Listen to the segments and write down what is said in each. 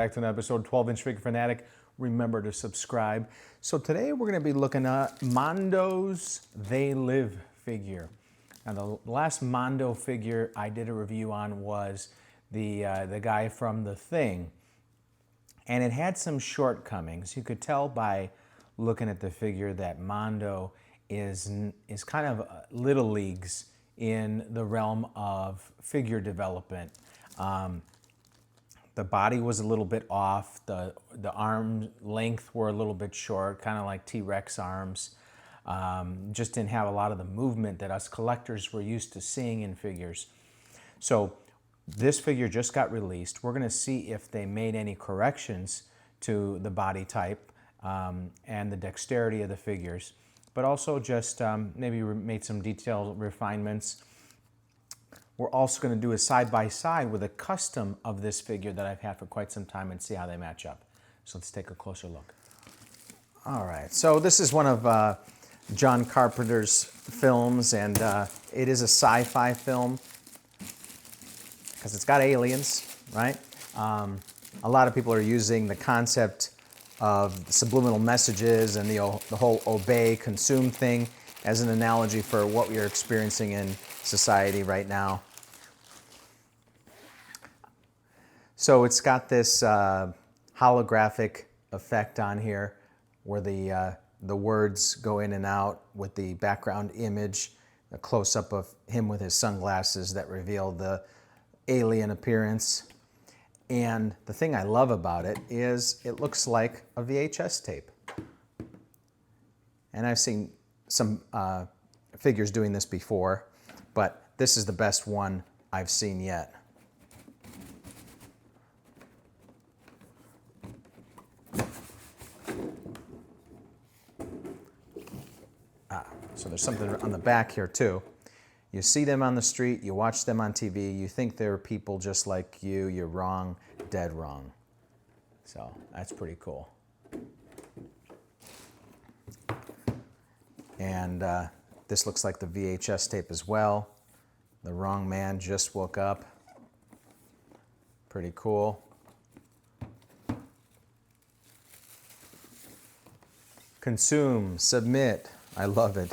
back to an episode 12-inch figure fanatic. Remember to subscribe. So today we're going to be looking at Mondo's They Live figure. Now the last Mondo figure I did a review on was the guy from The Thing. And it had some shortcomings. You could tell by looking at the figure that Mondo is kind of little leagues in the realm of figure development. The body was a little bit off. The arm length were a little bit short, kind of like T-Rex arms. Just didn't have a lot of the movement that us collectors were used to seeing in figures. So this figure just got released. We're going to see if they made any corrections to the body type and the dexterity of the figures, but also just maybe made some detailed refinements. We're also going to do a side-by-side with a custom of this figure that I've had for quite some time and see how they match up. So let's take a closer look. All right, so this is one of John Carpenter's films, and it is a sci-fi film because it's got aliens, right? A lot of people are using the concept of subliminal messages and the whole obey, consume thing as an analogy for what we are experiencing in society right now. So it's got this holographic effect on here where the words go in and out with the background image, a close-up of him with his sunglasses that reveal the alien appearance. And the thing I love about it is it looks like a VHS tape. And I've seen some figures doing this before, but this is the best one I've seen yet. So there's something on the back here too. You see them on the street, you watch them on TV, you think they're people just like you, you're wrong, dead wrong. So that's pretty cool. And this looks like the VHS tape as well. The wrong man just woke up. Pretty cool. Consume, submit. I love it.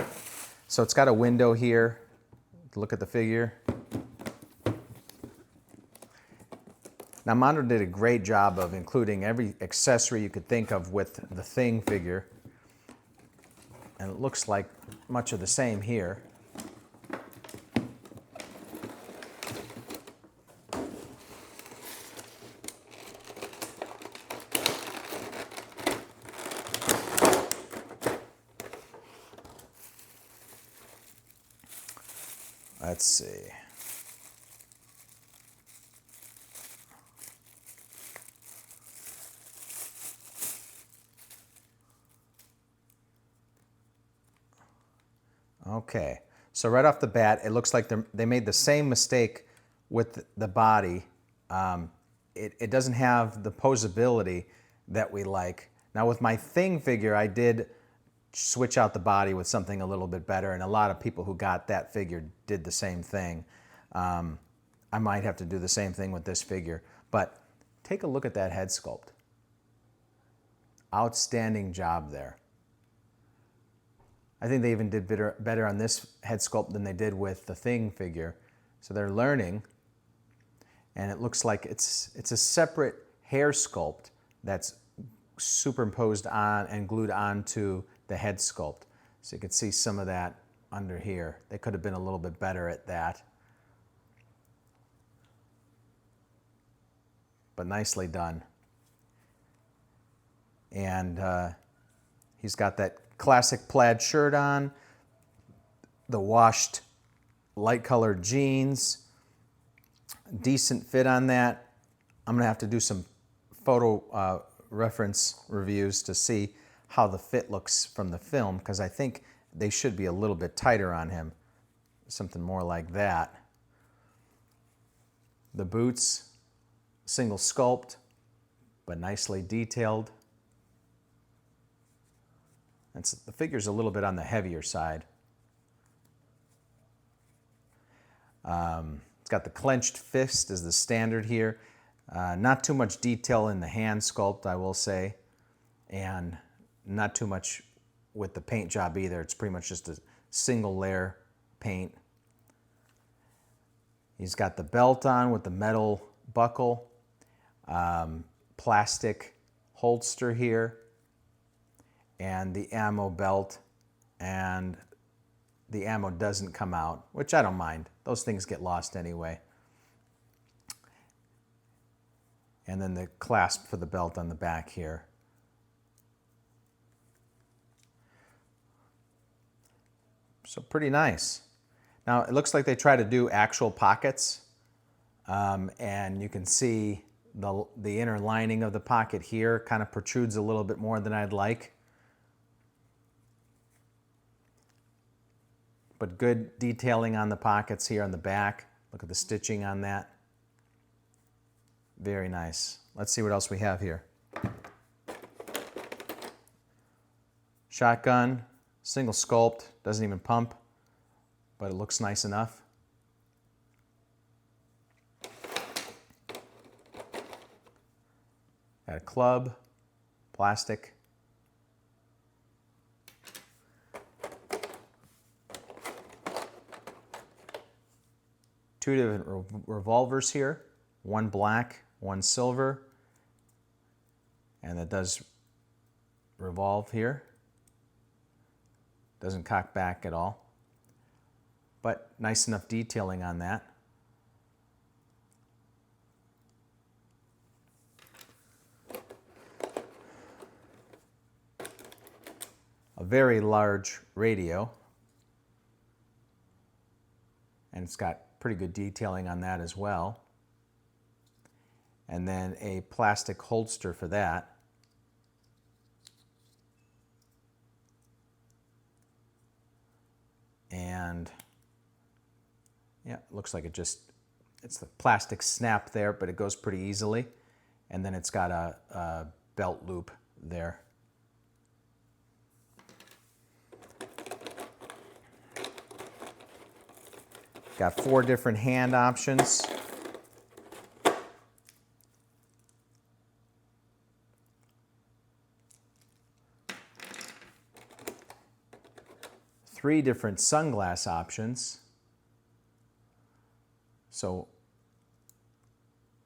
So it's got a window here to look at the figure. Now Mondo did a great job of including every accessory you could think of with the Thing figure. And it looks like much of the same here. Let's see. Okay, so right off the bat, it looks like they made the same mistake with the body. It doesn't have the posability that we like. Now with my Thing figure, I did switch out the body with something a little bit better, and a lot of people who got that figure did the same thing. I might have to do the same thing with this figure, but take a look at that head sculpt. Outstanding job there. I think they even did better on this head sculpt than they did with the Thing figure. So they're learning, and it looks like it's a separate hair sculpt that's superimposed on and glued onto the head sculpt. So you can see some of that under here. They could have been a little bit better at that. But nicely done. And he's got that classic plaid shirt on, the washed light colored jeans, decent fit on that. I'm gonna have to do some photo reference reviews to see how the fit looks from the film, because I think they should be a little bit tighter on him, something more like that. The boots, single sculpt, but nicely detailed. The figure's a little bit on the heavier side. It's got the clenched fist as the standard here. Not too much detail in the hand sculpt, I will say, and not too much with the paint job either. It's pretty much just a single layer paint. He's got the belt on with the metal buckle, plastic holster here, and the ammo belt, and the ammo doesn't come out, which I don't mind. Those things get lost anyway. And then the clasp for the belt on the back here. So pretty nice. Now it looks like they try to do actual pockets, and you can see the inner lining of the pocket here kind of protrudes a little bit more than I'd like. But good detailing on the pockets here on the back. Look at the stitching on that. Very nice. Let's see what else we have here. Shotgun, single sculpt, doesn't even pump, but it looks nice enough. Got a club, plastic. Two different revolvers here, one black, one silver, and it does revolve here. Doesn't cock back at all, but nice enough detailing on that. A very large radio, and it's got pretty good detailing on that as well. And then a plastic holster for that. And yeah, it looks like it's the plastic snap there, but it goes pretty easily. And then it's got a belt loop there. Got 4 different hand options. Three different sunglass options. So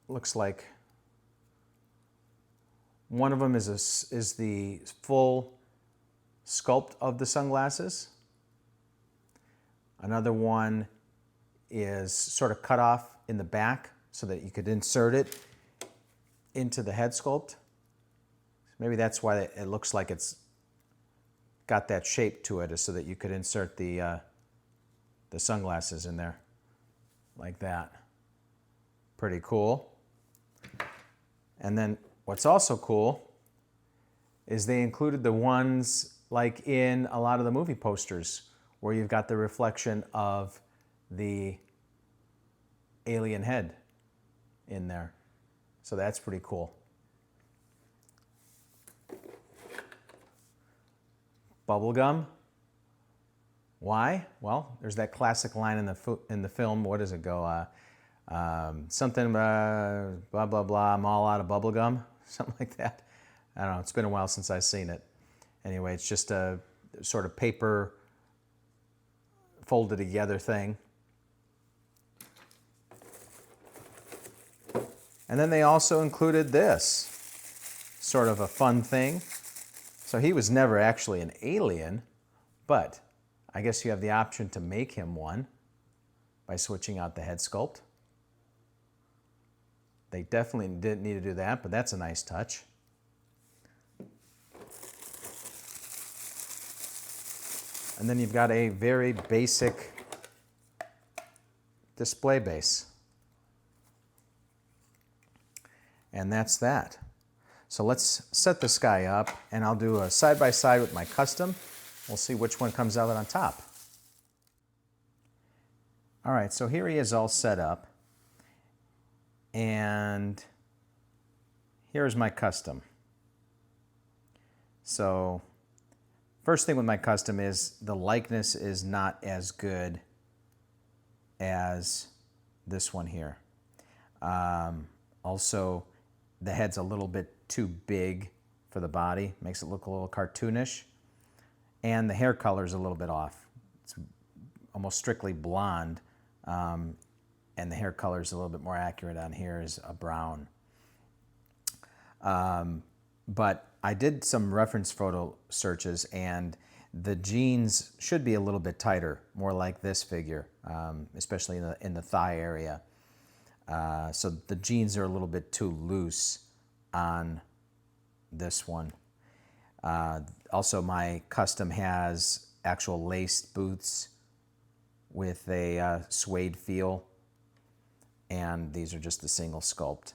looks like one of them is the full sculpt of the sunglasses. Another one is sort of cut off in the back so that you could insert it into the head sculpt. Maybe that's why it looks like it's got that shape to it, is so that you could insert the sunglasses in there like that. Pretty cool. And then what's also cool is they included the ones like in a lot of the movie posters where you've got the reflection of the alien head in there. So that's pretty cool. Bubblegum. Why? Well, there's that classic line in the film. What does it go? Something blah blah blah. I'm all out of bubblegum. Something like that. I don't know. It's been a while since I've seen it. Anyway, it's just a sort of paper folded together thing. And then they also included this, sort of a fun thing. So he was never actually an alien, but I guess you have the option to make him one by switching out the head sculpt. They definitely didn't need to do that, but that's a nice touch. And then you've got a very basic display base. And that's that. So let's set this guy up, and I'll do a side-by-side with my custom. We'll see which one comes out on top. All right, so here he is all set up. And here's my custom. So first thing with my custom is the likeness is not as good as this one here. A Also, the head's a little bit too big for the body, makes it look a little cartoonish. And the hair color is a little bit off. It's almost strictly blonde, and the hair color is a little bit more accurate on here is a brown. But I did some reference photo searches, and the jeans should be a little bit tighter, more like this figure, especially in the thigh area. So the jeans are a little bit too loose on this one. Also, my custom has actual laced boots with a suede feel, and these are just the single sculpt.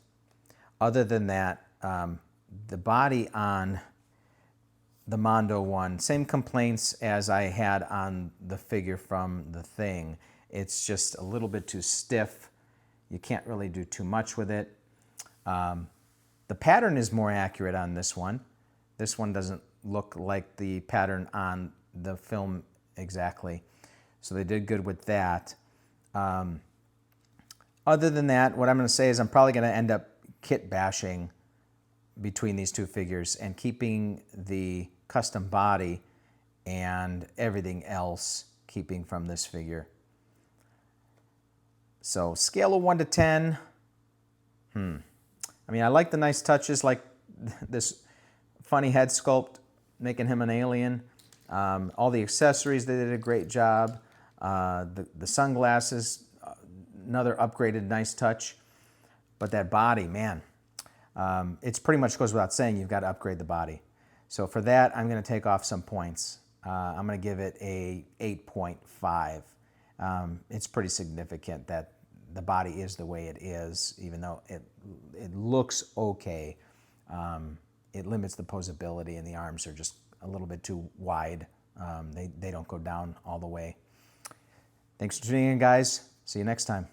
Other than that, the body on the Mondo one, same complaints as I had on the figure from The Thing. It's just a little bit too stiff. You can't really do too much with it. The pattern is more accurate on this one. This one doesn't look like the pattern on the film exactly. So they did good with that. Other than that, what I'm going to say is I'm probably going to end up kit bashing between these two figures and keeping the custom body and everything else keeping from this figure. So scale of 1 to 10. I mean, I like the nice touches like this funny head sculpt, making him an alien. All the accessories, they did a great job. The sunglasses, another upgraded nice touch. But that body, man, it's pretty much goes without saying you've got to upgrade the body. So for that, I'm going to take off some points. I'm going to give it a 8.5. It's pretty significant that the body is the way it is, even though it looks okay. It limits the posability, and the arms are just a little bit too wide. They don't go down all the way. Thanks for tuning in, guys. See you next time.